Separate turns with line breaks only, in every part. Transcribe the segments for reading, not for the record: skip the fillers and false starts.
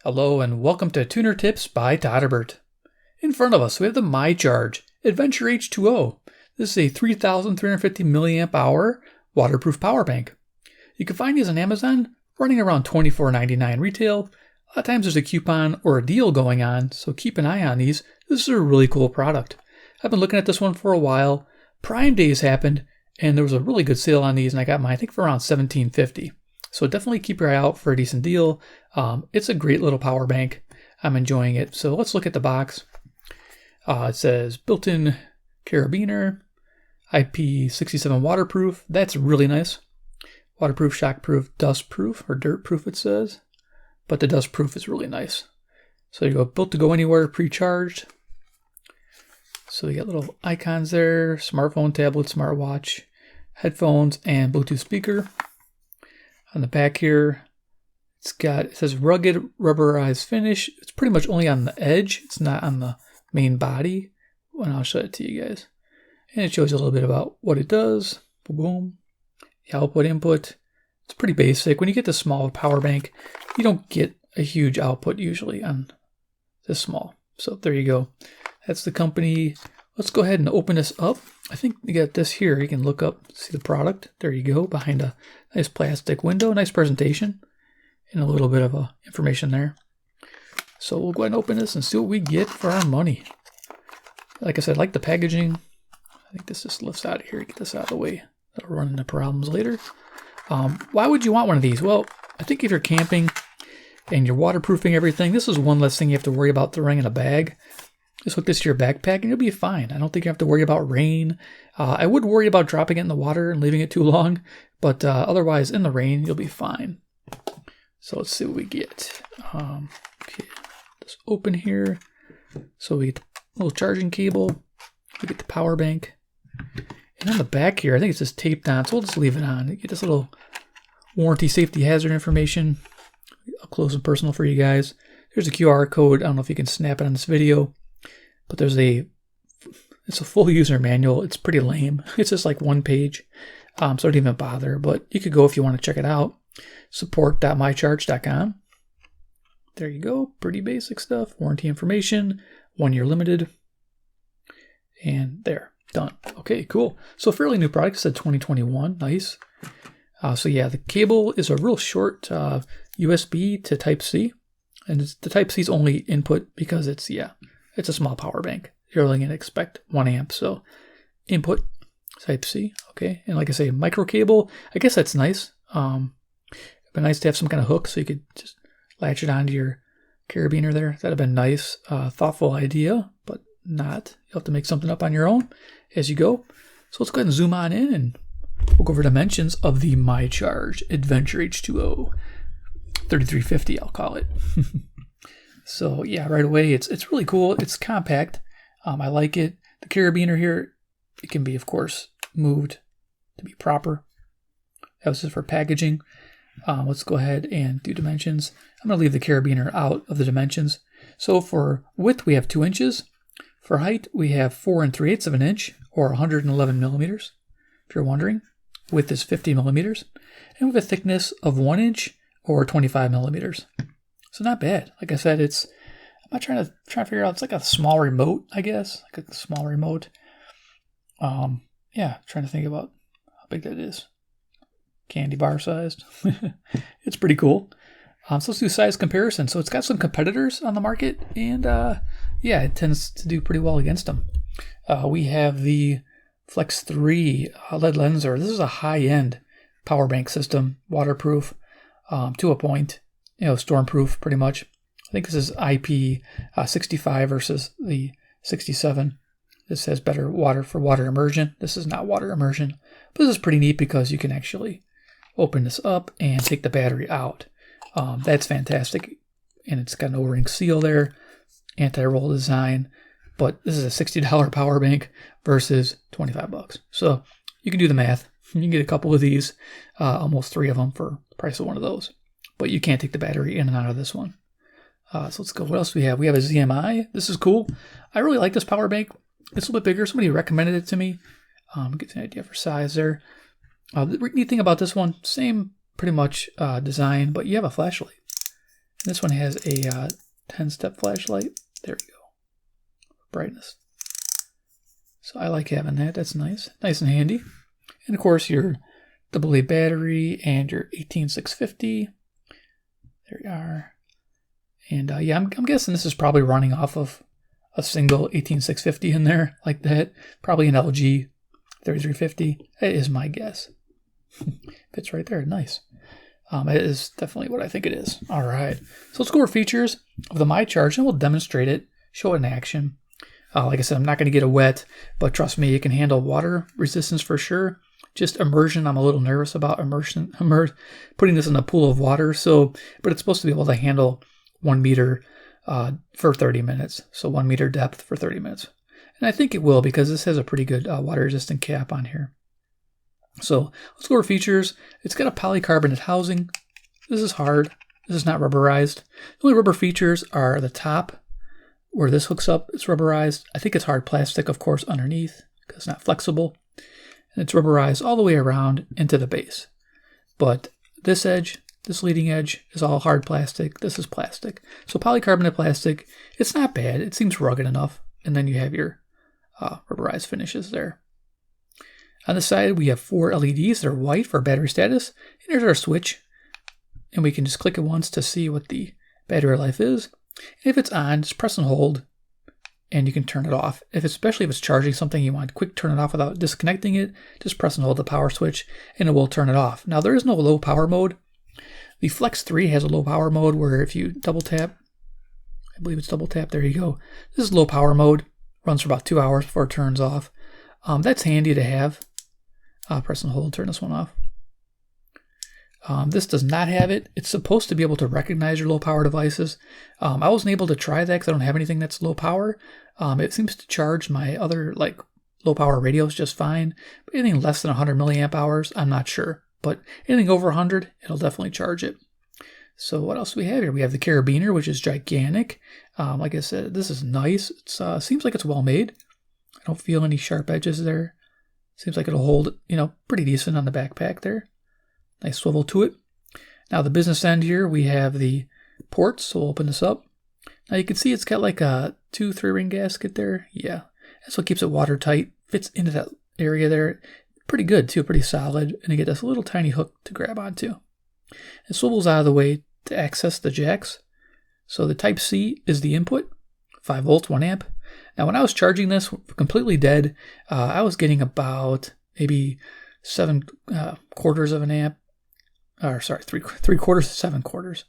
Hello and welcome to Tuner Tips by Todderbert. In front of us we have the MyCharge Adventure H2O. This is a 3,350 milliamp hour waterproof power bank. You can find these on Amazon running around $24.99 retail. A lot of times there's a coupon or a deal going on, so keep an eye on these. This is a really cool product. I've been looking at this one for a while. Prime Days happened and there was a really good sale on these and I got mine I think for around $17.50. So definitely keep your eye out for a decent deal. It's a great little power bank. I'm enjoying it. So let's look at the box. It says built-in Carabiner, IP67 waterproof. That's really nice. Waterproof, shockproof, dustproof, or dirtproof it says. But the dustproof is really nice. So you go built to go anywhere, pre-charged. So you got little icons there, smartphone, tablet, smartwatch, headphones, and Bluetooth speaker. On the back here, it says rugged rubberized finish. It's pretty much only on the edge. It's not on the main body. And I'll show it to you guys. And it shows you a little bit about what it does. Boom, boom. The output, input. It's pretty basic. When you get the small power bank, you don't get a huge output usually on this small. So there you go. That's the company. Let's go ahead and open this up. I think you got this here. You can look up, see the product. There you go, behind a nice plastic window. Nice presentation and a little bit of information there. So we'll go ahead and open this and see what we get for our money. Like I said, I like the packaging. I think this just lifts out of here. Get this out of the way. That'll run into problems later. Why would you want one of these? Well, I think if you're camping and you're waterproofing everything, this is one less thing you have to worry about throwing in a bag. Just hook this to your backpack and you'll be fine. I don't think you have to worry about rain. I would worry about dropping it in the water and leaving it too long, but otherwise in the rain, you'll be fine. So let's see what we get. Okay, just open here. So we get the little charging cable. We get the power bank. And on the back here, I think it's just taped on, so we'll just leave it on. You get this little warranty safety hazard information. Up close and personal for you guys. There's a QR code. I don't know if you can snap it on this video. But it's a full user manual. It's pretty lame. It's just like one page. So don't even bother. But you could go if you want to check it out. Support.mycharge.com. There you go. Pretty basic stuff. Warranty information. 1 year limited. And there. Done. Okay, cool. So fairly new product. It said 2021. Nice. So yeah, the cable is a real short USB to Type-C. And the Type-C's only input because it's a small power bank. You're only going to expect 1 amp. So input Type-C. Okay. And like I say, micro cable. I guess that's nice. It'd be nice to have some kind of hook so you could just latch it onto your carabiner there. That'd have been nice. Thoughtful idea, but not. You'll have to make something up on your own as you go. So let's go ahead and zoom on in and we'll go over dimensions of the MyCharge Adventure H2O. 3350, I'll call it. So yeah, right away, it's really cool. It's compact. I like it. The carabiner here, it can be, of course, moved to be proper. That was just for packaging. Let's go ahead and do dimensions. I'm going to leave the carabiner out of the dimensions. So for width, we have 2 inches. For height, we have 4 3/8 of an inch, or 111 millimeters, if you're wondering. Width is 50 millimeters. And with a thickness of 1 inch, or 25 millimeters. So not bad. Like I said, I'm not trying to figure out, it's like a small remote, I guess. Like a small remote. Yeah, trying to think about how big that is. Candy bar sized. It's pretty cool. So let's do size comparison. So it's got some competitors on the market, and yeah, it tends to do pretty well against them. We have the Flex 3 LED Lenser. This is a high-end power bank system, waterproof to a point. Stormproof pretty much. I think this is IP65 versus the 67. This has better water for water immersion. This is not water immersion. But this is pretty neat because you can actually open this up and take the battery out. That's fantastic. And it's got an O-ring seal there. Anti-roll design. But this is a $60 power bank versus $25. So you can do the math. You can get a couple of these, almost 3 of them for the price of one of those. But you can't take the battery in and out of this one. So let's go. What else do we have? We have a ZMI. This is cool. I really like this power bank. It's a little bit bigger. Somebody recommended it to me. Get an idea for size there. The neat thing about this one, same pretty much design, but you have a flashlight. This one has a 10-step flashlight. There we go. Brightness. So I like having that. That's nice. Nice and handy. And of course your AA battery and your 18650. There we are. And yeah, I'm guessing this is probably running off of a single 18650 in there like that. Probably an LG 3350. That is my guess. Fits right there. Nice. It is definitely what I think it is. All right. So let's go over features of the MyCharge, and we'll demonstrate it, show it in action. Like I said, I'm not going to get it wet, but trust me, it can handle water resistance for sure. Just immersion, I'm a little nervous about putting this in a pool of water. But it's supposed to be able to handle 1 meter for 30 minutes. So 1 meter depth for 30 minutes. And I think it will, because this has a pretty good water resistant cap on here. So let's go over features. It's got a polycarbonate housing. This is hard. This is not rubberized. The only rubber features are the top, where this hooks up. It's rubberized. I think it's hard plastic, of course, underneath, because it's not flexible. And it's rubberized all the way around into the base. But this edge, this leading edge, is all hard plastic. This is plastic. So polycarbonate plastic, it's not bad. It seems rugged enough. And then you have your rubberized finishes there. On the side, we have 4 LEDs. They're white for battery status. And here's our switch. And we can just click it once to see what the battery life is. And if it's on, just press and hold, and you can turn it off. Especially if it's charging something, you want to quick turn it off without disconnecting it, just press and hold the power switch, and it will turn it off. Now, there is no low power mode. The Flex 3 has a low power mode where if you double tap, I believe it's double tap, there you go. This is low power mode. Runs for about 2 hours before it turns off. That's handy to have. Press and hold, turn this one off. This does not have it. It's supposed to be able to recognize your low power devices. I wasn't able to try that because I don't have anything that's low power. It seems to charge my other low power radios just fine. But anything less than 100 milliamp hours, I'm not sure. But anything over 100, it'll definitely charge it. So what else do we have here? We have the Carabiner, which is gigantic. Like I said, this is nice. It seems like it's well made. I don't feel any sharp edges there. Seems like it'll hold, pretty decent on the backpack there. Nice swivel to it. Now the business end here, we have the ports. So we'll open this up. Now you can see it's got like a 2-3 ring gasket there. Yeah, that's what keeps it watertight. Fits into that area there. Pretty good too, pretty solid. And you get this little tiny hook to grab onto. It swivels out of the way to access the jacks. So the Type C is the input, 5 volts, 1 amp. Now when I was charging this completely dead, I was getting about maybe 7/4 of an amp. Or sorry, 3/4 to 7/4.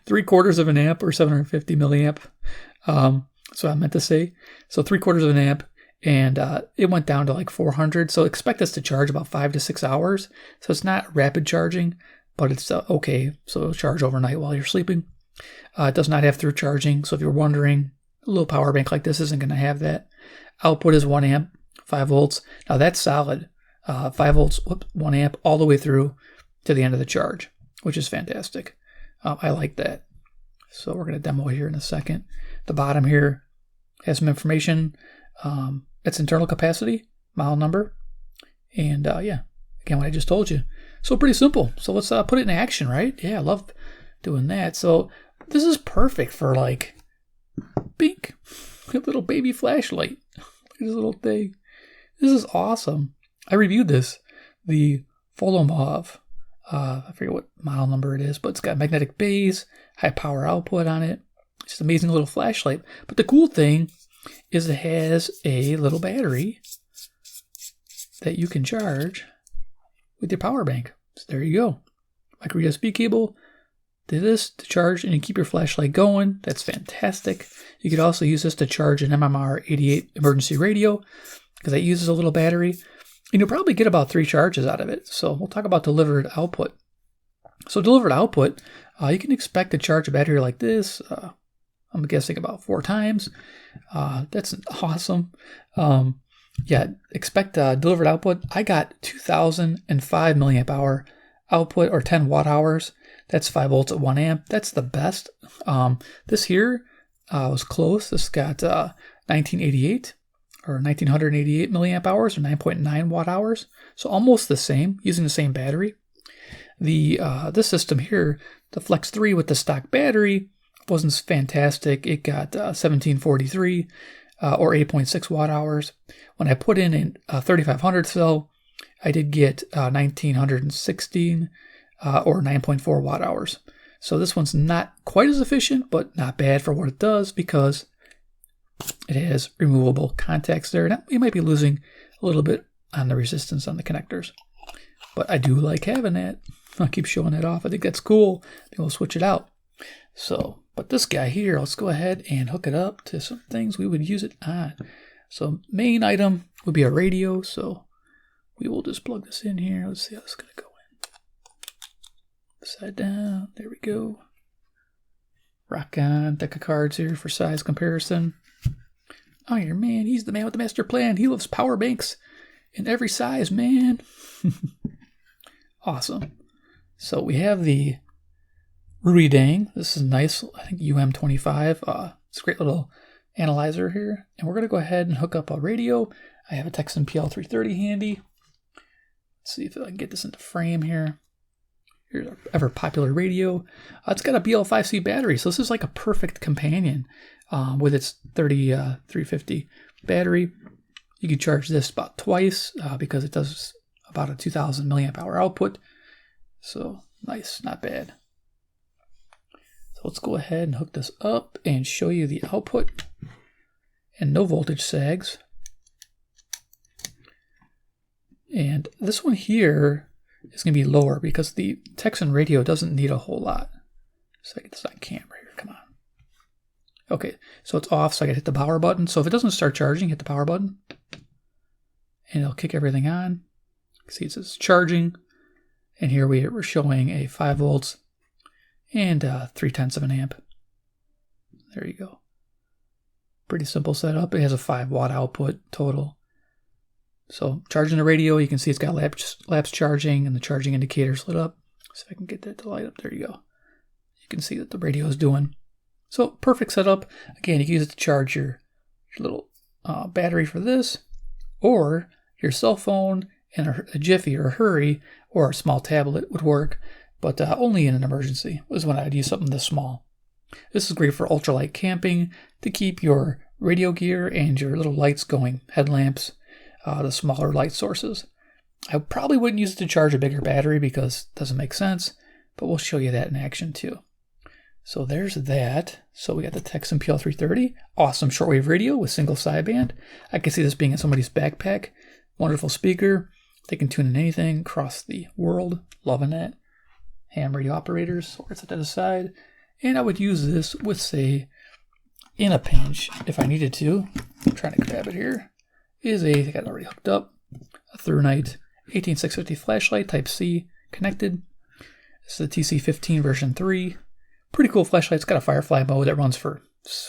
3/4 of an amp or 750 milliamp. So I meant to say. So 3/4 of an amp. And it went down to like 400. So expect this to charge about 5 to 6 hours. So it's not rapid charging, but it's okay. So it'll charge overnight while you're sleeping. It does not have through charging. So if you're wondering, a little power bank like this isn't going to have that. Output is 1 amp, 5 volts. Now that's solid. 5 volts, 1 amp all the way through to the end of the charge, which is fantastic. I like that. So we're going to demo here in a second. The bottom here has some information. It's internal capacity, model number, and yeah, again, what I just told you. So pretty simple. So let's put it in action, right? Yeah, I love doing that. So this is perfect for bink, a little baby flashlight. Look at this little thing. This is awesome. I reviewed this, the Folomov. I forget what model number it is, but it's got magnetic base, high power output on it. Just an amazing little flashlight. But the cool thing is it has a little battery that you can charge with your power bank. So there you go. Micro USB cable. Do this to charge and you keep your flashlight going. That's fantastic. You could also use this to charge an MMR 88 emergency radio because that uses a little battery. And you'll probably get about 3 charges out of it. So we'll talk about delivered output. So delivered output, you can expect to charge a battery like this. I'm guessing about 4 times. That's awesome. Yeah, expect delivered output. I got 2005 milliamp hour output or 10 watt hours. That's 5 volts at 1 amp. That's the best. This here was close. This got 1988 or 1988 milliamp hours or 9.9 watt hours. So almost the same, using the same battery. This system here, the Flex 3 with the stock battery, wasn't fantastic. It got 1743 or 8.6 watt hours. When I put in a 3500 cell, I did get 1916 or 9.4 watt hours. So this one's not quite as efficient, but not bad for what it does because it has removable contacts there. Now, you might be losing a little bit on the resistance on the connectors, but I do like having that. I'll keep showing that off. I think that's cool. Maybe we'll switch it out. So, but this guy here, let's go ahead and hook it up to some things we would use it on. So main item would be a radio. So we will just plug this in here. Let's see how it's going to go in. Upside down. There we go. Rock on. Deck of cards here for size comparison. Iron Man, he's the man with the master plan. He loves power banks in every size, man. Awesome. So we have the Rudy Dang. This is nice. I think UM25. It's a great little analyzer here. And we're going to go ahead and hook up a radio. I have a Texan PL330 handy. Let's see if I can get this into frame here. Here's our ever popular radio. It's got a BL5C battery, so this is like a perfect companion with its 350 battery. You can charge this about twice because it does about a 2000 milliamp hour output. So nice, not bad. So let's go ahead and hook this up and show you the output. And no voltage sags. And this one here is going to be lower because the Texan radio doesn't need a whole lot. So I get this on camera here. Come on. Okay, so it's off, so I got to hit the power button. So if it doesn't start charging, hit the power button. And it'll kick everything on. See, it says charging. And here we're showing a 5 volts and 0.3 of an amp. There you go. Pretty simple setup. It has a 5 watt output total. So charging the radio, you can see it's got lapse charging and the charging indicator's lit up. So if I can get that to light up, there you go. You can see that the radio is doing. So perfect setup. Again, you can use it to charge your little battery for this, or your cell phone and a Jiffy or a Hurry or a small tablet would work, but only in an emergency is when I'd use something this small. This is great for ultralight camping to keep your radio gear and your little lights going, headlamps, the smaller light sources. I probably wouldn't use it to charge a bigger battery because it doesn't make sense, but we'll show you that in action too. So there's that. So we got the Texan PL330, awesome shortwave radio with single sideband. I can see this being in somebody's backpack. Wonderful speaker. They can tune in anything across the world. Loving that. Ham radio operators. So we're set that aside. And I would use this with, say, in a pinch if I needed to. I'm trying to grab it here. Is I got it already hooked up. A ThruNite 18650 flashlight Type C connected. This is the TC15 version 3. Pretty cool flashlight. It's got a Firefly mode that runs for,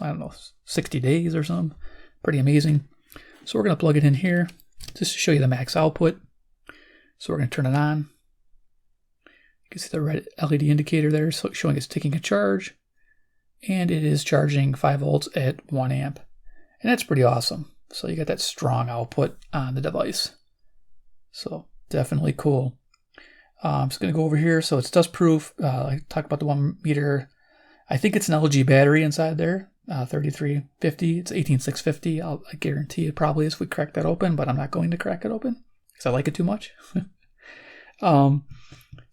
I don't know, 60 days or something. Pretty amazing. So we're going to plug it in here just to show you the max output. So we're going to turn it on. You can see the red LED indicator there showing it's taking a charge. And it is charging 5 volts at 1 amp. And that's pretty awesome. So you got that strong output on the device. So definitely cool. I'm just going to go over here. So it's dustproof. I talked about the 1 meter. I think it's an LG battery inside there. 3350. It's 18650. I guarantee it probably is if we crack that open, but I'm not going to crack it open because I like it too much.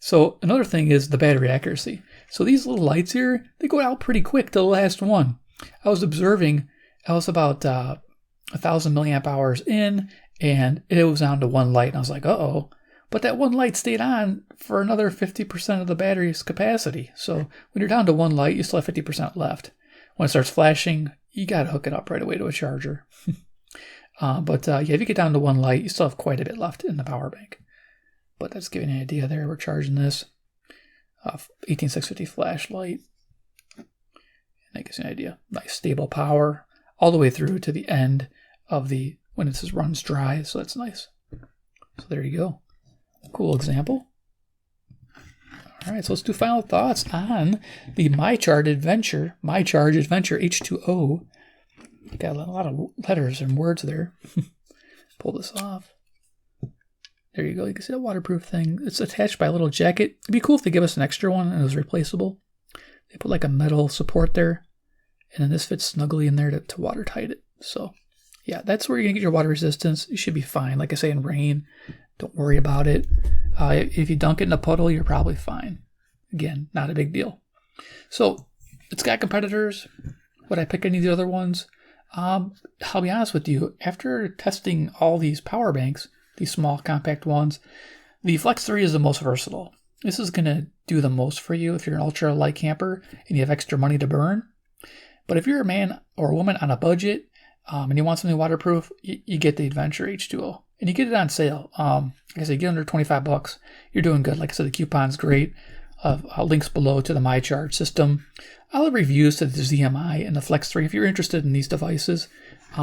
So another thing is the battery accuracy. So these little lights here, they go out pretty quick to the last one. I was observing, I was about 1,000 milliamp hours in, and it was down to 1 light. And I was like, uh-oh. But that 1 light stayed on for another 50% of the battery's capacity. So when you're down to 1 light, you still have 50% left. When it starts flashing, you got to hook it up right away to a charger. Yeah, if you get down to 1 light, you still have quite a bit left in the power bank. But that's giving you an idea there. We're charging this 18650 flashlight. And that gives you an idea. Nice stable power all the way through to the end of when it says runs dry. So that's nice. So there you go. Cool example. All right, so let's do final thoughts on the MyCharge Adventure H2O. Got a lot of letters and words there. Pull this off. There you go. You can see that waterproof thing. It's attached by a little jacket. It'd be cool if they give us an extra one and it was replaceable. They put like a metal support there, and then this fits snugly in there to watertight it. So yeah, that's where you're gonna get your water resistance. You should be fine. Like I say, in rain, don't worry about it. If you dunk it in a puddle, you're probably fine. Again, not a big deal. So it's got competitors. Would I pick any of the other ones? I'll be honest with you. After testing all these power banks, these small compact ones, the Flex 3 is the most versatile. This is going to do the most for you if you're an ultra light camper and you have extra money to burn. But if you're a man or a woman on a budget and you want something waterproof, you get the Adventure H2O. And you get it on sale. Like I said, get under $25. You're doing good. Like I said, the coupon's great. Links below to the MyCharge system. I'll have reviews to the ZMI and the Flex 3 if you're interested in these devices.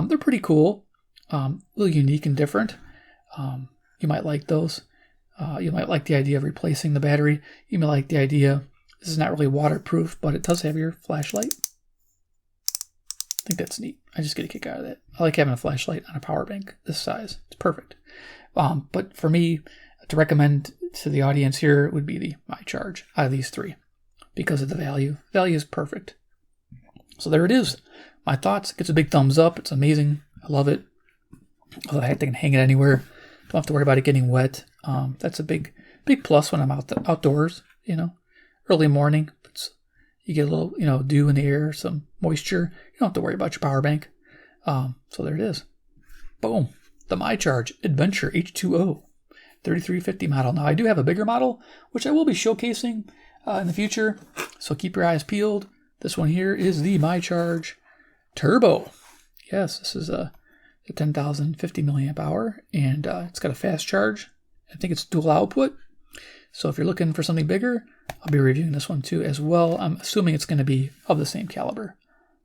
They're pretty cool. A little unique and different. You might like those. You might like the idea of replacing the battery. You might like the idea, this is not really waterproof, but it does have your flashlight. I think that's neat. I just get a kick out of that. I like having a flashlight on a power bank this size. It's perfect. But for me, to recommend to the audience here would be the MyCharge out of these three because of the value. Value is perfect. So there it is. My thoughts. It gets a big thumbs up. It's amazing. I love it. I can hang it anywhere. Don't have to worry about it getting wet. That's a big plus when I'm outdoors, early morning. You get a little, dew in the air, some moisture. You don't have to worry about your power bank. So there it is. Boom. The MyCharge Adventure H2O 3350 model. Now, I do have a bigger model, which I will be showcasing in the future. So keep your eyes peeled. This one here is the MyCharge Turbo. Yes, this is a 10,050 milliamp hour, and it's got a fast charge. I think it's dual output. So if you're looking for something bigger, I'll be reviewing this one too as well. I'm assuming it's going to be of the same caliber.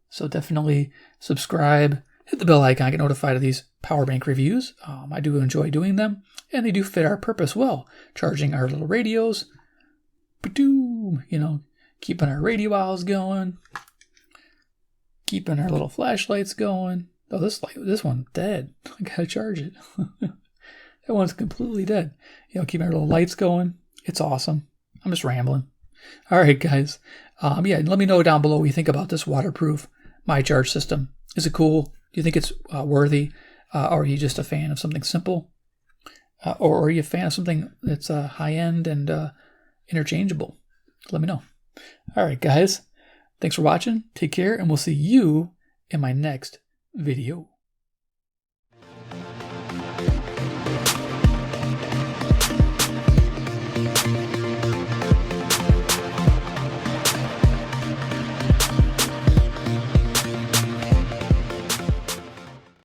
So definitely subscribe, hit the bell icon, get notified of these power bank reviews. I do enjoy doing them, and they do fit our purpose well. Charging our little radios, keeping our radio owls going, keeping our little flashlights going. Oh, this one's dead. I gotta charge it. That one's completely dead. Keeping our little lights going. It's awesome. I'm just rambling. All right, guys. Let me know down below what you think about this waterproof MyCharge system. Is it cool? Do you think it's worthy? Or are you just a fan of something simple? Or are you a fan of something that's high-end and interchangeable? Let me know. All right, guys. Thanks for watching. Take care, and we'll see you in my next video.